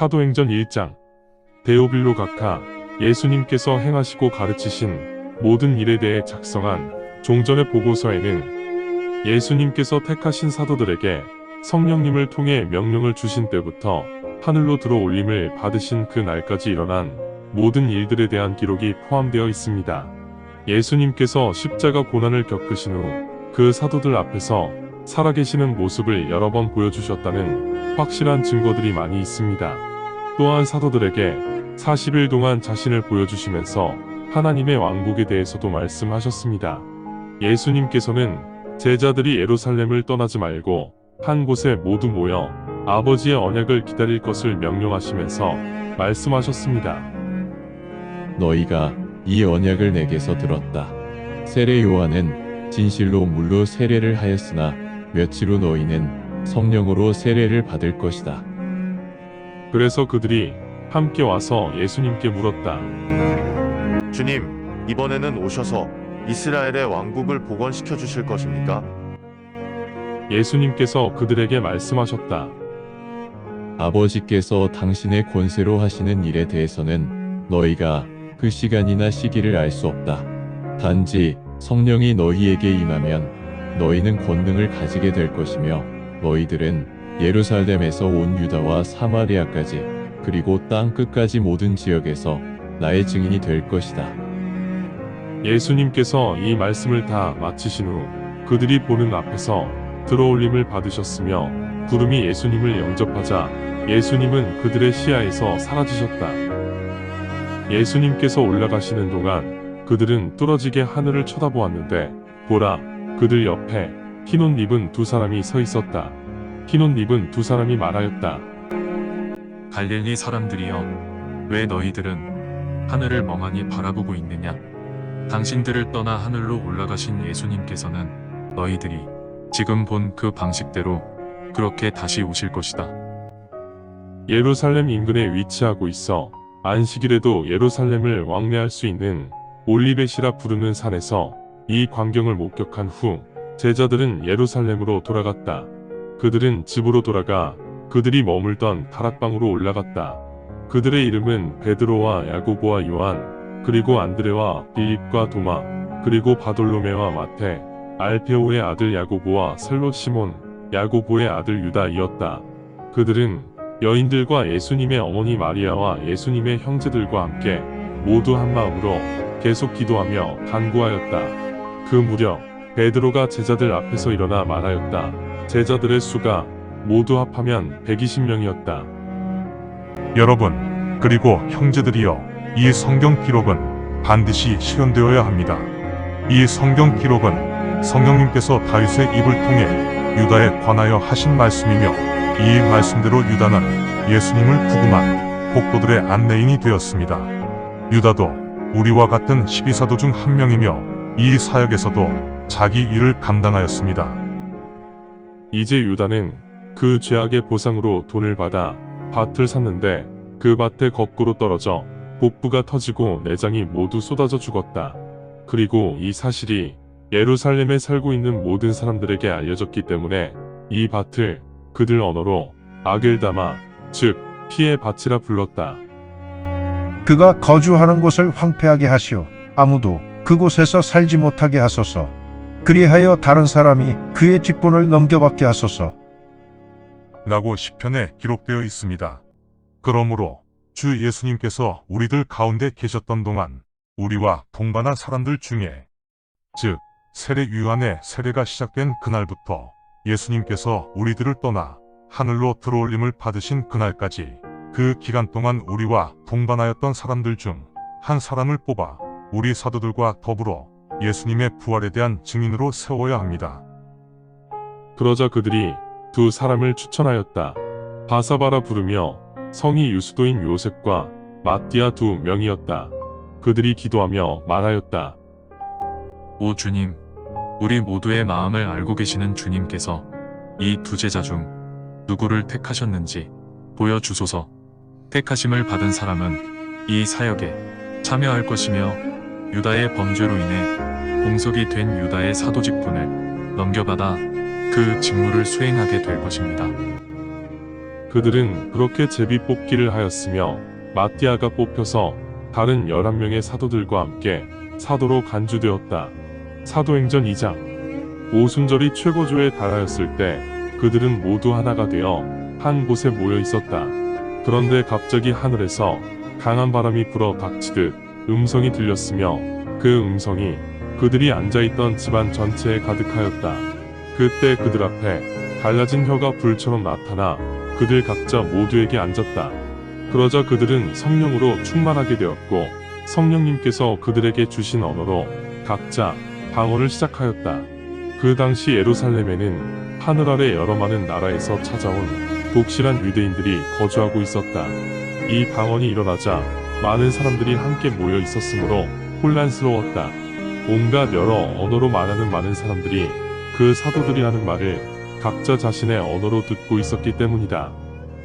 사도행전 1장 데오빌로 각하 예수님께서 행하시고 가르치신 모든 일에 대해 작성한 종전의 보고서에는 예수님께서 택하신 사도들에게 성령님을 통해 명령을 주신 때부터 하늘로 들어올림을 받으신 그 날까지 일어난 모든 일들에 대한 기록이 포함되어 있습니다. 예수님께서 십자가 고난을 겪으신 후 그 사도들 앞에서 살아계시는 모습을 여러 번 보여주셨다는 확실한 증거들이 많이 있습니다. 또한 사도들에게 40일 동안 자신을 보여주시면서 하나님의 왕국에 대해서도 말씀하셨습니다. 예수님께서는 제자들이 예루살렘을 떠나지 말고 한 곳에 모두 모여 아버지의 언약을 기다릴 것을 명령하시면서 말씀하셨습니다. 너희가 이 언약을 내게서 들었다. 세례 요한은 진실로 물로 세례를 하였으나 며칠 후 너희는 성령으로 세례를 받을 것이다. 그래서 그들이 함께 와서 예수님께 물었다. 주님, 이번에는 오셔서 이스라엘의 왕국을 복원시켜 주실 것입니까? 예수님께서 그들에게 말씀하셨다. 아버지께서 당신의 권세로 하시는 일에 대해서는 너희가 그 시간이나 시기를 알 수 없다. 단지 성령이 너희에게 임하면 너희는 권능을 가지게 될 것이며 너희들은 예루살렘에서 온 유다와 사마리아까지 그리고 땅 끝까지 모든 지역에서 나의 증인이 될 것이다. 예수님께서 이 말씀을 다 마치신 후 그들이 보는 앞에서 들어올림을 받으셨으며 구름이 예수님을 영접하자 예수님은 그들의 시야에서 사라지셨다. 예수님께서 올라가시는 동안 그들은 뚫어지게 하늘을 쳐다보았는데 보라, 그들 옆에 흰 옷 입은 두 사람이 서 있었다. 흰 옷 입은 두 사람이 말하였다. 갈릴리 사람들이여, 왜 너희들은 하늘을 멍하니 바라보고 있느냐? 당신들을 떠나 하늘로 올라가신 예수님께서는 너희들이 지금 본 그 방식대로 그렇게 다시 오실 것이다. 예루살렘 인근에 위치하고 있어 안식일에도 예루살렘을 왕래할 수 있는 올리벳이라 부르는 산에서 이 광경을 목격한 후 제자들은 예루살렘으로 돌아갔다. 그들은 집으로 돌아가 그들이 머물던 다락방으로 올라갔다. 그들의 이름은 베드로와 야고보와 요한, 그리고 안드레와 빌립과 도마, 그리고 바돌로메와 마테, 알페오의 아들 야고보와 설로 시몬, 야고보의 아들 유다이었다. 그들은 여인들과 예수님의 어머니 마리아와 예수님의 형제들과 함께 모두 한 마음으로 계속 기도하며 간구하였다. 그 무렵 베드로가 제자들 앞에서 일어나 말하였다. 제자들의 수가 모두 합하면 120명이었다. 여러분, 그리고 형제들이여, 이 성경 기록은 반드시 실현되어야 합니다. 이 성경 기록은 성령님께서 다윗의 입을 통해 유다에 관하여 하신 말씀이며 이 말씀대로 유다는 예수님을 부금한 복도들의 안내인이 되었습니다. 유다도 우리와 같은 12사도 중 한 명이며 이 사역에서도 자기 일을 감당하였습니다. 이제 유다는 그 죄악의 보상으로 돈을 받아 밭을 샀는데 그 밭에 거꾸로 떨어져 복부가 터지고 내장이 모두 쏟아져 죽었다. 그리고 이 사실이 예루살렘에 살고 있는 모든 사람들에게 알려졌기 때문에 이 밭을 그들 언어로 아겔다마, 즉 피의 밭이라 불렀다. 그가 거주하는 곳을 황폐하게 하시오. 아무도 그곳에서 살지 못하게 하소서. 그리하여 다른 사람이 그의 직분을 넘겨받게 하소서. 라고 시편에 기록되어 있습니다. 그러므로 주 예수님께서 우리들 가운데 계셨던 동안 우리와 동반한 사람들 중에, 즉 세례 요한의 세례가 시작된 그날부터 예수님께서 우리들을 떠나 하늘로 들어올림을 받으신 그날까지 그 기간 동안 우리와 동반하였던 사람들 중 한 사람을 뽑아 우리 사도들과 더불어 예수님의 부활에 대한 증인으로 세워야 합니다. 그러자 그들이 두 사람을 추천하였다. 바사바라 부르며 성이 유수도인 요셉과 마띠아 두 명이었다. 그들이 기도하며 말하였다. 오 주님, 우리 모두의 마음을 알고 계시는 주님께서 이 두 제자 중 누구를 택하셨는지 보여주소서. 택하심을 받은 사람은 이 사역에 참여할 것이며 유다의 범죄로 인해 공석이 된 유다의 사도 직분을 넘겨받아 그 직무를 수행하게 될 것입니다. 그들은 그렇게 제비 뽑기를 하였으며 마띠아가 뽑혀서 다른 11명의 사도들과 함께 사도로 간주되었다. 사도행전 2장. 오순절이 최고조에 달하였을 때 그들은 모두 하나가 되어 한 곳에 모여 있었다. 그런데 갑자기 하늘에서 강한 바람이 불어 닥치듯 음성이 들렸으며 그 음성이 그들이 앉아있던 집안 전체에 가득하였다. 그때 그들 앞에 갈라진 혀가 불처럼 나타나 그들 각자 모두에게 앉았다. 그러자 그들은 성령으로 충만하게 되었고 성령님께서 그들에게 주신 언어로 각자 방언을 시작하였다. 그 당시 예루살렘에는 하늘 아래 여러 많은 나라에서 찾아온 독실한 유대인들이 거주하고 있었다. 이 방언이 일어나자 많은 사람들이 함께 모여 있었으므로 혼란스러웠다. 온갖 여러 언어로 말하는 많은 사람들이 그 사도들이 하는 말을 각자 자신의 언어로 듣고 있었기 때문이다.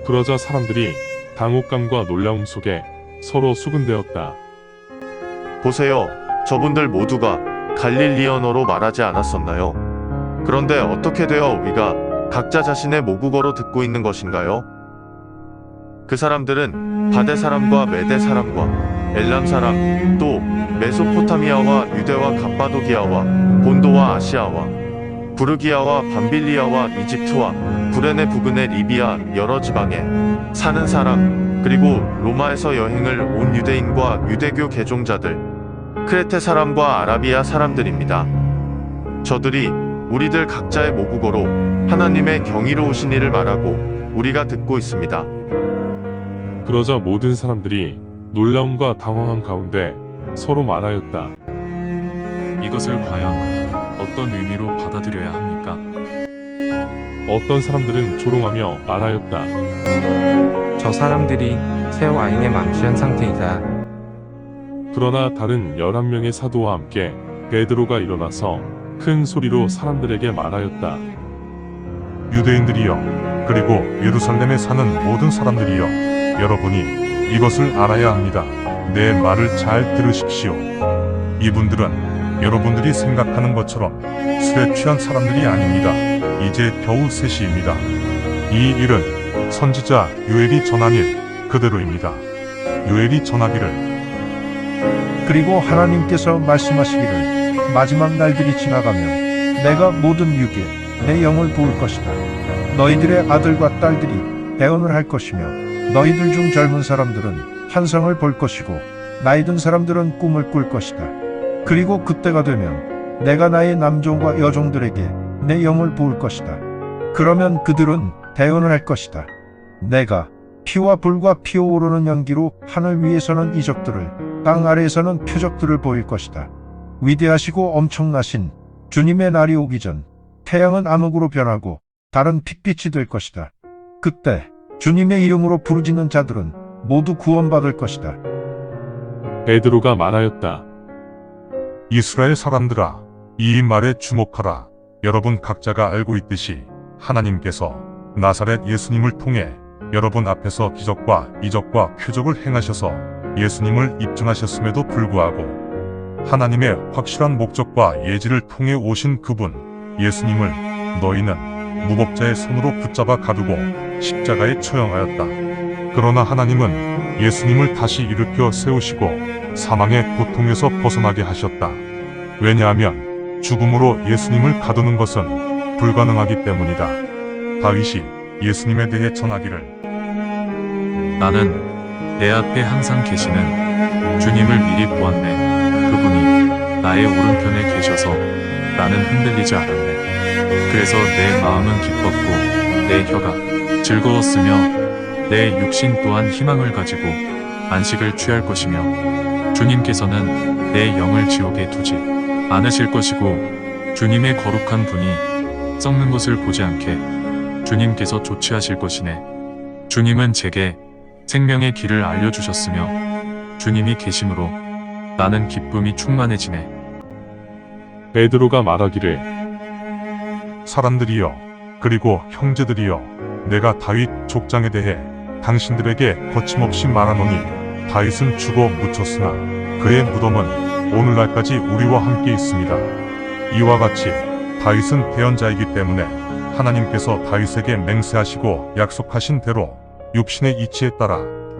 그러자 사람들이 당혹감과 놀라움 속에 서로 수군대었다. 보세요. 저분들 모두가 갈릴리언어로 말하지 않았었나요? 그런데 어떻게 되어 우리가 각자 자신의 모국어로 듣고 있는 것인가요? 그 사람들은 바데 사람과 메데 사람과 엘람 사람, 또 메소포타미아와 유대와 갑바도기아와 본도와 아시아와 부르기아와 밤빌리아와 이집트와 구레네 부근의 리비아 여러 지방에 사는 사람, 그리고 로마에서 여행을 온 유대인과 유대교 개종자들, 크레테 사람과 아라비아 사람들입니다. 저들이 우리들 각자의 모국어로 하나님의 경이로우신 일을 말하고 우리가 듣고 있습니다. 그러자 모든 사람들이 놀라움과 당황한 가운데 서로 말하였다. 이것을 과연 어떤 의미로 받아들여야 합니까? 어떤 사람들은 조롱하며 말하였다. 저 사람들이 새 와인에 망취한 상태이다. 그러나 다른 11명의 사도와 함께 베드로가 일어나서 큰 소리로 사람들에게 말하였다. 유대인들이여, 그리고 예루살렘에 사는 모든 사람들이여, 여러분이 이것을 알아야 합니다. 내 말을 잘 들으십시오. 이분들은 여러분들이 생각하는 것처럼 술에 취한 사람들이 아닙니다. 이제 겨우 3시입니다. 이 일은 선지자 요엘이 전한 일 그대로입니다. 요엘이 전하기를 그리고 하나님께서 말씀하시기를 마지막 날들이 지나가면 내가 모든 육에 내 영을 부을 것이다. 너희들의 아들과 딸들이 대언을 할 것이며 너희들 중 젊은 사람들은 환상을 볼 것이고 나이 든 사람들은 꿈을 꿀 것이다. 그리고 그때가 되면 내가 나의 남종과 여종들에게 내 영을 부을 것이다. 그러면 그들은 대언을 할 것이다. 내가 피와 불과 피어오르는 연기로 하늘 위에서는 이적들을, 땅 아래에서는 표적들을 보일 것이다. 위대하시고 엄청나신 주님의 날이 오기 전 태양은 암흑으로 변하고 달은 핏빛이 될 것이다. 그때 주님의 이름으로 부르짖는 자들은 모두 구원받을 것이다. 베드로가 말하였다. 이스라엘 사람들아, 이 말에 주목하라. 여러분 각자가 알고 있듯이 하나님께서 나사렛 예수님을 통해 여러분 앞에서 기적과 이적과 표적을 행하셔서 예수님을 입증하셨음에도 불구하고 하나님의 확실한 목적과 예지를 통해 오신 그분 예수님을 너희는 무법자의 손으로 붙잡아 가두고 십자가에 처형하였다. 그러나 하나님은 예수님을 다시 일으켜 세우시고 사망의 고통에서 벗어나게 하셨다. 왜냐하면 죽음으로 예수님을 가두는 것은 불가능하기 때문이다. 다윗이 예수님에 대해 전하기를 나는 내 앞에 항상 계시는 주님을 미리 보았네. 그분이 나의 오른편에 계셔서 나는 흔들리지 않았네. 그래서 내 마음은 기뻤고 내 혀가 즐거웠으며 내 육신 또한 희망을 가지고 안식을 취할 것이며 주님께서는 내 영을 지옥에 두지 않으실 것이고 주님의 거룩한 분이 썩는 것을 보지 않게 주님께서 조치하실 것이네. 주님은 제게 생명의 길을 알려주셨으며 주님이 계심으로 나는 기쁨이 충만해지네. 베드로가 말하기를 사람들이여, 그리고 형제들이여, 내가 다윗 족장에 대해 당신들에게 거침없이 말하노니 다윗은 죽어 묻혔으나 그의 무덤은 오늘날까지 우리와 함께 있습니다. 이와 같이 다윗은 대언자이기 때문에 하나님께서 다윗에게 맹세하시고 약속하신 대로 육신의 이치에 따라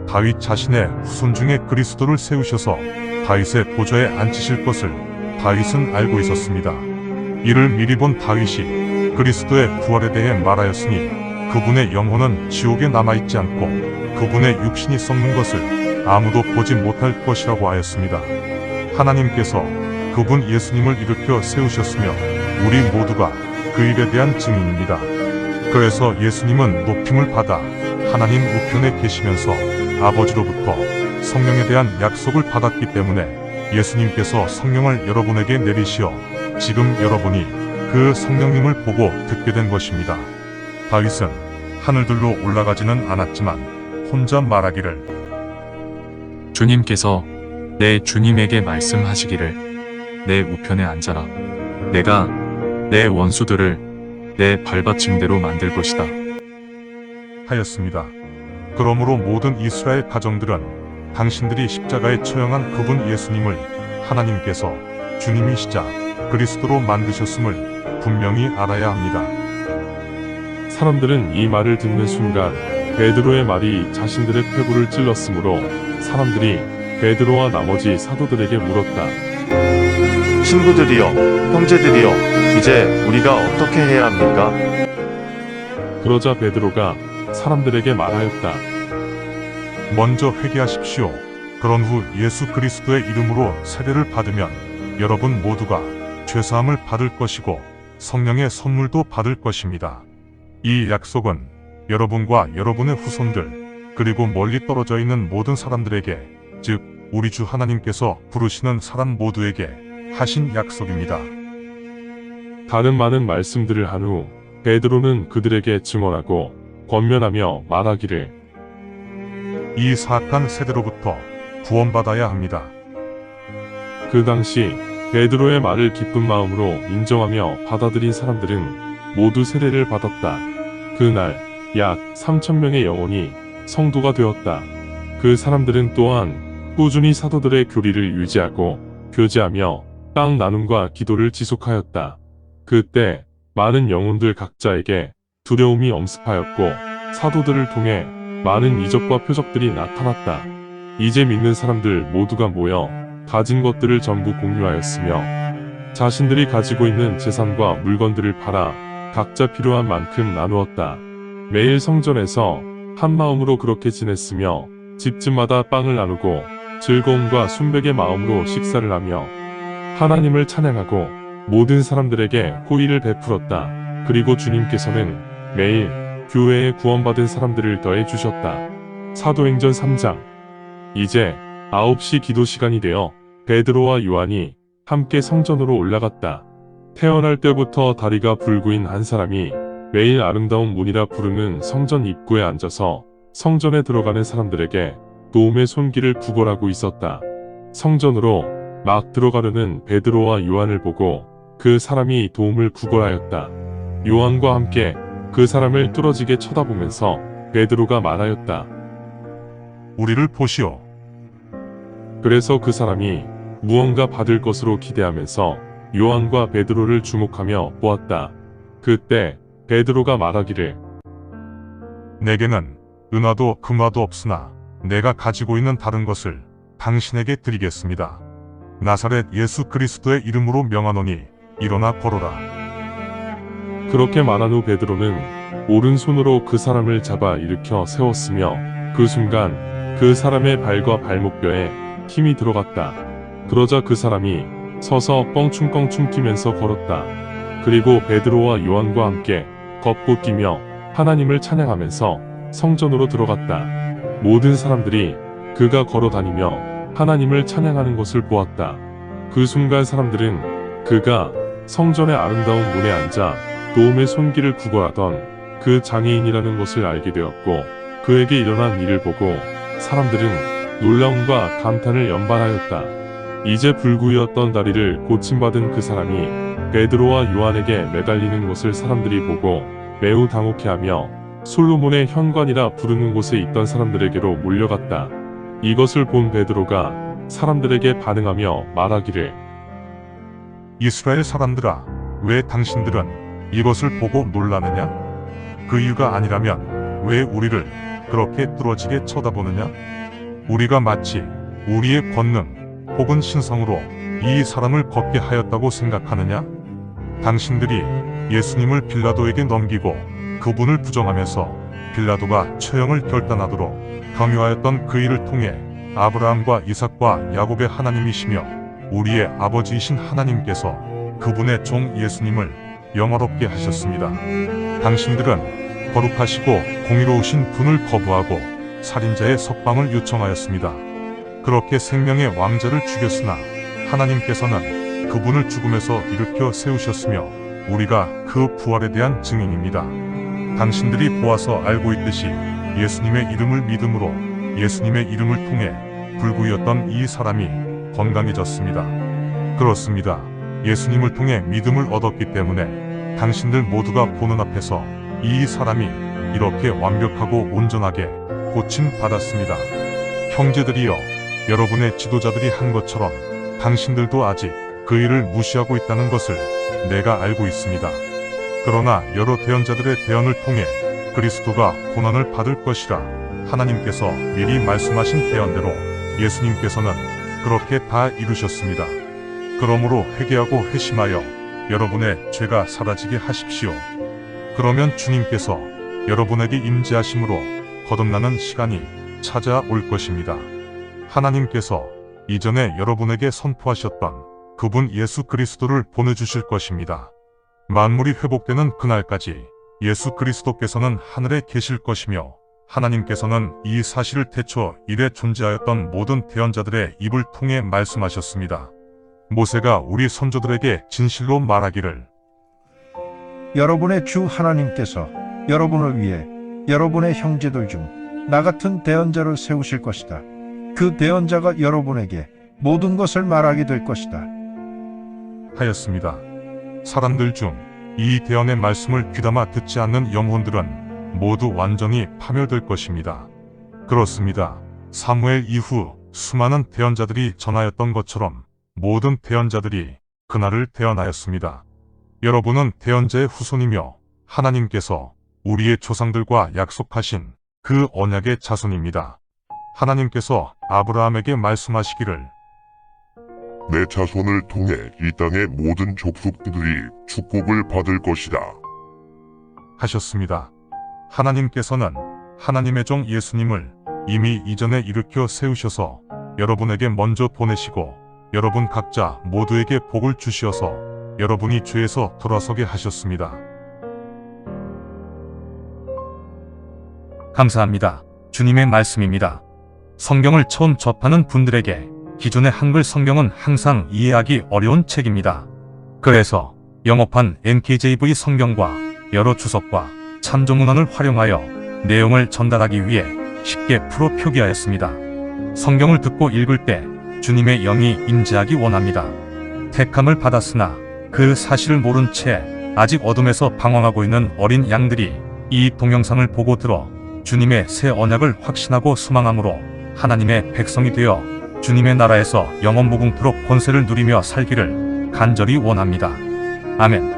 다윗 자신의 후손 중에 그리스도를 세우셔서 다윗의 보좌에 앉히실 것을 다윗은 알고 있었습니다. 이를 미리 본 다윗이 그리스도의 부활에 대해 말하였으니 그분의 영혼은 지옥에 남아있지 않고 그분의 육신이 썩는 것을 아무도 보지 못할 것이라고 하였습니다. 하나님께서 그분 예수님을 일으켜 세우셨으며 우리 모두가 그 일에 대한 증인입니다. 그래서 예수님은 높임을 받아 하나님 우편에 계시면서 아버지로부터 성령에 대한 약속을 받았기 때문에 예수님께서 성령을 여러분에게 내리시어 지금 여러분이 그 성령님을 보고 듣게 된 것입니다. 다윗은 하늘들로 올라가지는 않았지만 혼자 말하기를 주님께서 내 주님에게 말씀하시기를 내 우편에 앉아라. 내가 내 원수들을 내 발받침대로 만들 것이다. 하였습니다. 그러므로 모든 이스라엘 가정들은 당신들이 십자가에 처형한 그분 예수님을 하나님께서 주님이시자 그리스도로 만드셨음을 분명히 알아야 합니다. 사람들은 이 말을 듣는 순간 베드로의 말이 자신들의 폐부를 찔렀으므로 사람들이 베드로와 나머지 사도들에게 물었다. 친구들이여, 형제들이여, 이제 우리가 어떻게 해야 합니까? 그러자 베드로가 사람들에게 말하였다. 먼저 회개하십시오. 그런 후 예수 그리스도의 이름으로 세례를 받으면 여러분 모두가 죄사함을 받을 것이고 성령의 선물도 받을 것입니다. 이 약속은 여러분과 여러분의 후손들 그리고 멀리 떨어져 있는 모든 사람들에게, 즉 우리 주 하나님께서 부르시는 사람 모두에게 하신 약속입니다. 다른 많은 말씀들을 한 후 베드로는 그들에게 증언하고 권면하며 말하기를 이 사악한 세대로부터 구원받아야 합니다. 그 당시 베드로의 말을 기쁜 마음으로 인정하며 받아들인 사람들은 모두 세례를 받았다. 그날 약 3,000명의 영혼이 성도가 되었다. 그 사람들은 또한 꾸준히 사도들의 교리를 유지하고 교제하며 빵 나눔과 기도를 지속하였다. 그때 많은 영혼들 각자에게 두려움이 엄습하였고 사도들을 통해 많은 이적과 표적들이 나타났다. 이제 믿는 사람들 모두가 모여 가진 것들을 전부 공유하였으며 자신들이 가지고 있는 재산과 물건들을 팔아 각자 필요한 만큼 나누었다. 매일 성전에서 한 마음으로 그렇게 지냈으며 집집마다 빵을 나누고 즐거움과 순백의 마음으로 식사를 하며 하나님을 찬양하고 모든 사람들에게 호의를 베풀었다. 그리고 주님께서는 매일 교회에 구원받은 사람들을 더해 주셨다. 사도행전 3장. 이제 9시 기도 시간이 되어 베드로와 요한이 함께 성전으로 올라갔다. 태어날 때부터 다리가 불구인 한 사람이 매일 아름다운 문이라 부르는 성전 입구에 앉아서 성전에 들어가는 사람들에게 도움의 손길을 구걸하고 있었다. 성전으로 막 들어가려는 베드로와 요한을 보고 그 사람이 도움을 구걸하였다. 요한과 함께 그 사람을 뚫어지게 쳐다보면서 베드로가 말하였다. 우리를 보시오. 그래서 그 사람이 무언가 받을 것으로 기대하면서 요한과 베드로를 주목하며 보았다. 그때 베드로가 말하기를 내게는 은화도 금화도 없으나 내가 가지고 있는 다른 것을 당신에게 드리겠습니다. 나사렛 예수 그리스도의 이름으로 명하노니 일어나 걸어라. 그렇게 말한 후 베드로는 오른손으로 그 사람을 잡아 일으켜 세웠으며 그 순간 그 사람의 발과 발목뼈에 힘이 들어갔다. 그러자 그 사람이 서서 껑충껑충 뛰면서 걸었다. 그리고 베드로와 요한과 함께 걷고 뛰며 하나님을 찬양하면서 성전으로 들어갔다. 모든 사람들이 그가 걸어 다니며 하나님을 찬양하는 것을 보았다. 그 순간 사람들은 그가 성전의 아름다운 문에 앉아 도움의 손길을 구걸하던 그 장애인이라는 것을 알게 되었고 그에게 일어난 일을 보고 사람들은 놀라움과 감탄을 연발하였다. 이제 불구이었던 다리를 고침받은 그 사람이 베드로와 요한에게 매달리는 것을 사람들이 보고 매우 당혹해하며 솔로몬의 현관이라 부르는 곳에 있던 사람들에게로 몰려갔다. 이것을 본 베드로가 사람들에게 반응하며 말하기를 이스라엘 사람들아, 왜 당신들은 이것을 보고 놀라느냐? 그 이유가 아니라면 왜 우리를 그렇게 뚫어지게 쳐다보느냐? 우리가 마치 우리의 권능 혹은 신성으로 이 사람을 걷게 하였다고 생각하느냐? 당신들이 예수님을 빌라도에게 넘기고 그분을 부정하면서 빌라도가 처형을 결단하도록 강요하였던 그 일을 통해 아브라함과 이삭과 야곱의 하나님이시며 우리의 아버지이신 하나님께서 그분의 종 예수님을 영화롭게 하셨습니다. 당신들은 거룩하시고 공의로우신 분을 거부하고 살인자의 석방을 요청하였습니다. 그렇게 생명의 왕자를 죽였으나 하나님께서는 그분을 죽음에서 일으켜 세우셨으며 우리가 그 부활에 대한 증인입니다. 당신들이 보아서 알고 있듯이 예수님의 이름을 믿음으로 예수님의 이름을 통해 불구이었던 이 사람이 건강해졌습니다. 그렇습니다. 예수님을 통해 믿음을 얻었기 때문에 당신들 모두가 보는 앞에서 이 사람이 이렇게 완벽하고 온전하게 고침 받았습니다. 형제들이여, 여러분의 지도자들이 한 것처럼 당신들도 아직 그 일을 무시하고 있다는 것을 내가 알고 있습니다. 그러나 여러 대언자들의 대언을 통해 그리스도가 고난을 받을 것이라 하나님께서 미리 말씀하신 대언대로 예수님께서는 그렇게 다 이루셨습니다. 그러므로 회개하고 회심하여 여러분의 죄가 사라지게 하십시오. 그러면 주님께서 여러분에게 임재하심으로 거듭나는 시간이 찾아올 것입니다. 하나님께서 이전에 여러분에게 선포하셨던 그분 예수 그리스도를 보내주실 것입니다. 만물이 회복되는 그날까지 예수 그리스도께서는 하늘에 계실 것이며 하나님께서는 이 사실을 태초 이래 존재하였던 모든 대언자들의 입을 통해 말씀하셨습니다. 모세가 우리 선조들에게 진실로 말하기를 여러분의 주 하나님께서 여러분을 위해 여러분의 형제들 중 나 같은 대언자를 세우실 것이다. 그 대언자가 여러분에게 모든 것을 말하게 될 것이다. 하였습니다. 사람들 중 이 대언의 말씀을 귀담아 듣지 않는 영혼들은 모두 완전히 파멸될 것입니다. 그렇습니다. 사무엘 이후 수많은 대언자들이 전하였던 것처럼 모든 대언자들이 그날을 대언하였습니다. 여러분은 대언자의 후손이며 하나님께서 우리의 조상들과 약속하신 그 언약의 자손입니다. 하나님께서 아브라함에게 말씀하시기를 내 자손을 통해 이 땅의 모든 족속들이 축복을 받을 것이다. 하셨습니다. 하나님께서는 하나님의 종 예수님을 이미 이전에 일으켜 세우셔서 여러분에게 먼저 보내시고 여러분 각자 모두에게 복을 주시어서 여러분이 죄에서 돌아서게 하셨습니다. 감사합니다. 주님의 말씀입니다. 성경을 처음 접하는 분들에게 기존의 한글 성경은 항상 이해하기 어려운 책입니다. 그래서 영어판 NKJV 성경과 여러 주석과 참조문헌을 활용하여 내용을 전달하기 위해 쉽게 풀어 표기하였습니다. 성경을 듣고 읽을 때 주님의 영이 임재하기 원합니다. 택함을 받았으나 그 사실을 모른 채 아직 어둠에서 방황하고 있는 어린 양들이 이 동영상을 보고 들어 주님의 새 언약을 확신하고 소망함으로 하나님의 백성이 되어 주님의 나라에서 영원 무궁토록 권세를 누리며 살기를 간절히 원합니다. 아멘.